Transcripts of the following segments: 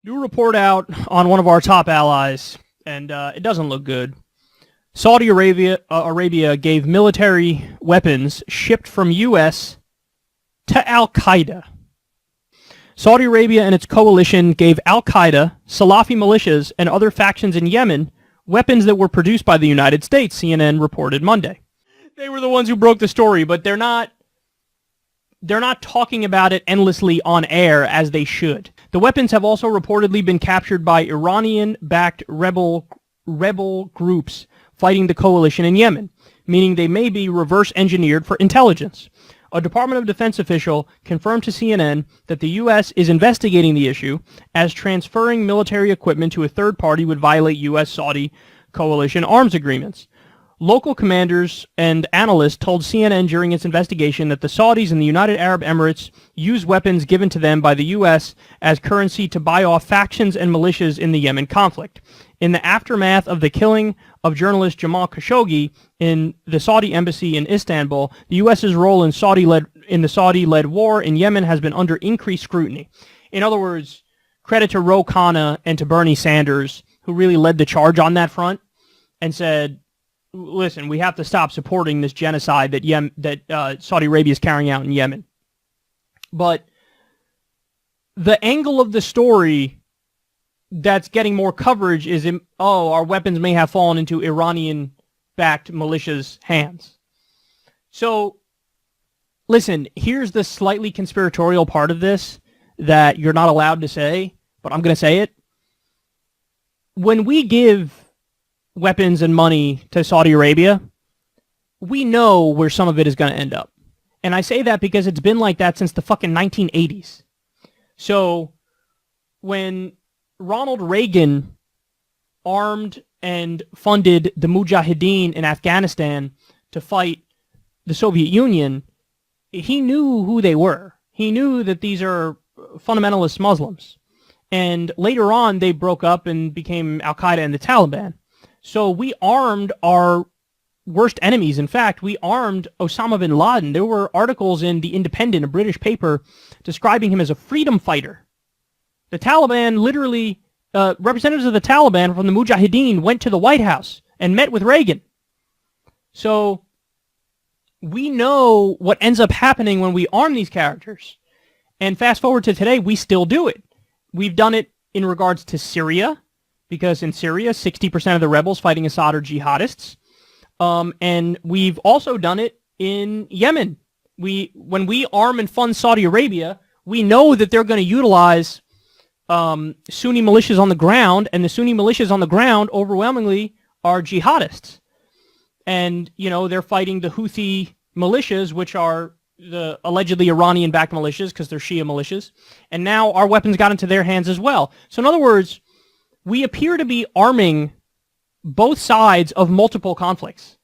New report out on one of our top allies, and it doesn't look good. Saudi Arabia gave military weapons shipped from U.S. to Al-Qaeda. Saudi Arabia and its coalition gave Al-Qaeda, Salafi militias, and other factions in Yemen weapons that were produced by the United States, CNN reported Monday. They were the ones who broke the story, but they're not talking about it endlessly on air as they should. The weapons have also reportedly been captured by Iranian-backed rebel groups fighting the coalition in Yemen, meaning they may be reverse-engineered for intelligence. A Department of Defense official confirmed to CNN that the U.S. is investigating the issue, as transferring military equipment to a third party would violate U.S.-Saudi coalition arms agreements. Local commanders and analysts told CNN during its investigation that the Saudis and the United Arab Emirates use weapons given to them by the U.S. as currency to buy off factions and militias in the Yemen conflict. In the aftermath of the killing of journalist Jamal Khashoggi in the Saudi embassy in Istanbul, the U.S.'s role in the Saudi-led war in Yemen has been under increased scrutiny. In other words, credit to Ro Khanna and to Bernie Sanders, who really led the charge on that front and said, listen, we have to stop supporting this genocide that Saudi Arabia is carrying out in Yemen. But the angle of the story that's getting more coverage is, our weapons may have fallen into Iranian-backed militias' hands. So, listen, here's the slightly conspiratorial part of this that you're not allowed to say, but I'm going to say it. When we give weapons and money to Saudi Arabia, we know where some of it is going to end up. And I say that because it's been like that since the fucking 1980s. So when Ronald Reagan armed and funded the Mujahideen in Afghanistan to fight the Soviet Union, he knew who they were. He knew that these are fundamentalist Muslims. And later on, they broke up and became Al-Qaeda and the Taliban. So we armed our worst enemies. In fact, we armed Osama bin Laden. There were articles in The Independent, a British paper, describing him as a freedom fighter. The Taliban literally, representatives of the Taliban from the Mujahideen went to the White House and met with Reagan. So we know what ends up happening when we arm these characters. And fast forward to today, we still do it. We've done it in regards to Syria, because in Syria, 60% of the rebels fighting Assad are jihadists. And we've also done it in Yemen. When we arm and fund Saudi Arabia, we know that they're going to utilize Sunni militias on the ground, and the Sunni militias on the ground overwhelmingly are jihadists. And, they're fighting the Houthi militias, which are the allegedly Iranian-backed militias, because they're Shia militias. And now our weapons got into their hands as well. So in other words, we appear to be arming both sides of multiple conflicts.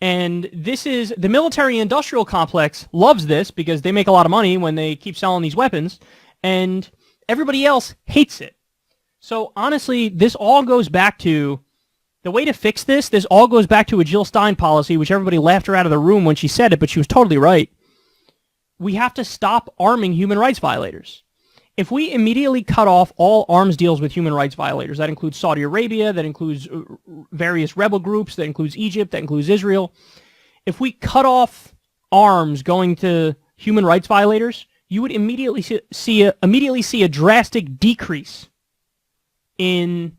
And this is, the military-industrial complex loves this because they make a lot of money when they keep selling these weapons, and everybody else hates it. So honestly, this all goes back to, the way to fix this all goes back to a Jill Stein policy, which everybody laughed her out of the room when she said it, but she was totally right. We have to stop arming human rights violators. If we immediately cut off all arms deals with human rights violators, that includes Saudi Arabia, that includes various rebel groups, that includes Egypt, that includes Israel. If we cut off arms going to human rights violators, you would immediately see a drastic decrease in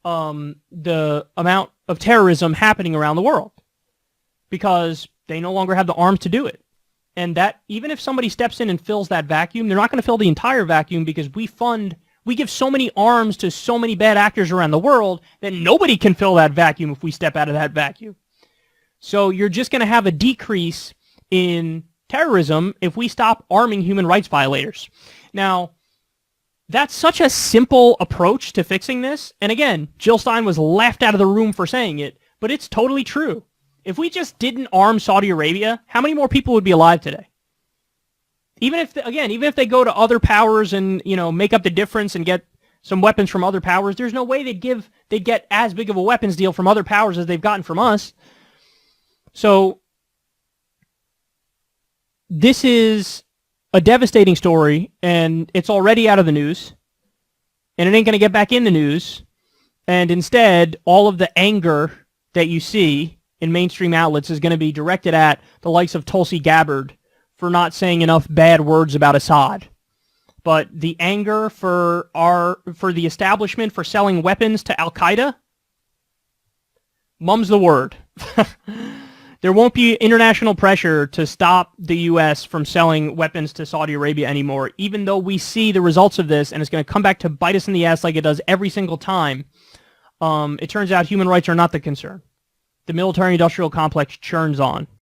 the amount of terrorism happening around the world, because they no longer have the arms to do it. And that, even if somebody steps in and fills that vacuum, they're not going to fill the entire vacuum, because we give so many arms to so many bad actors around the world that nobody can fill that vacuum if we step out of that vacuum. So you're just going to have a decrease in terrorism if we stop arming human rights violators. Now, that's such a simple approach to fixing this. And again, Jill Stein was laughed out of the room for saying it, but it's totally true. If we just didn't arm Saudi Arabia, how many more people would be alive today? Even if they go to other powers and, make up the difference and get some weapons from other powers, there's no way they'd get as big of a weapons deal from other powers as they've gotten from us. So this is a devastating story, and it's already out of the news. and it ain't going to get back in the news. And instead, all of the anger that you see in mainstream outlets is going to be directed at the likes of Tulsi Gabbard for not saying enough bad words about Assad. But the anger for the establishment for selling weapons to Al-Qaeda, mum's the word. There won't be international pressure to stop the U.S. from selling weapons to Saudi Arabia anymore, even though we see the results of this, and it's going to come back to bite us in the ass like it does every single time. It turns out human rights are not the concern. The military-industrial complex churns on.